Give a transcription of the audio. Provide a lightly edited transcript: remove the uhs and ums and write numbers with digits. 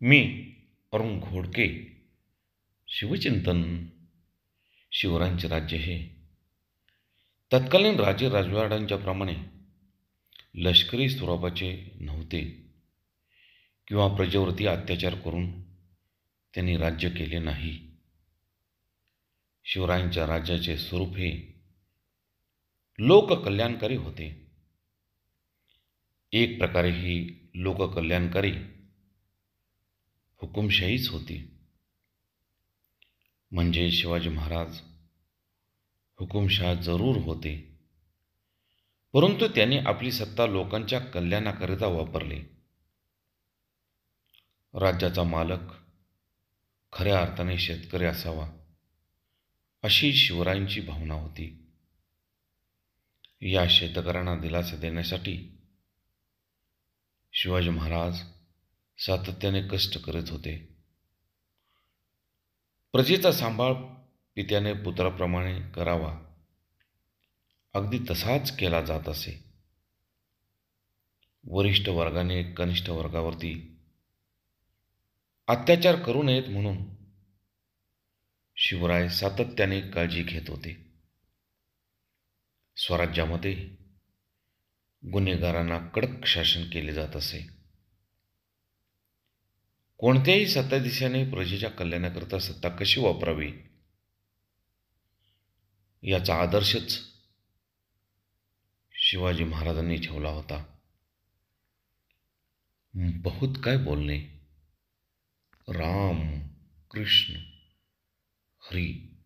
मी अरुण घोडके. शिवचिंतन. शिवरायांचे राज्य हे तत्कालीन राजे राजवाड्यांच्या प्रमाणे लष्करी स्वरूपाचे नव्हते किंवा प्रजेवरती अत्याचार करून त्यांनी राज्य केले नाही. शिवरायांच्या राज्याचे स्वरूप हे लोककल्याणकारी होते. एक प्रकारे ही लोककल्याणकारी हुकुमशाहीच होती. म्हणजे शिवाजी महाराज हुकुमशाह जरूर होते, परंतु त्यांनी आपली सत्ता लोकांच्या कल्याणाकरिता वापरली. राज्याचा मालक खऱ्या अर्थाने शेतकरी असावा, अशी शिवरायांची भावना होती. या शेतकऱ्यांना दिलासा देण्यासाठी शिवाजी महाराज सातत्याने कष्ट करीत होते. प्रजेचा सांभाळ पित्याने पुत्राप्रमाणे करावा, अगदी तसाच केला जात असे. वरिष्ठ वर्गाने कनिष्ठ वर्गावरती अत्याचार करू नयेत म्हणून शिवराय सातत्याने काळजी घेत होते. स्वराज्यामध्ये गुन्हेगारांना कडक शासन केले जात असे. कोणत्याही सत्ताधीशाने प्रजेच्या कल्याणाकरिता सत्ता कशी वापरावी याचा आदर्शच शिवाजी महाराजांनी ठेवला होता. बहुत काय बोलणे. राम, कृष्ण, हरी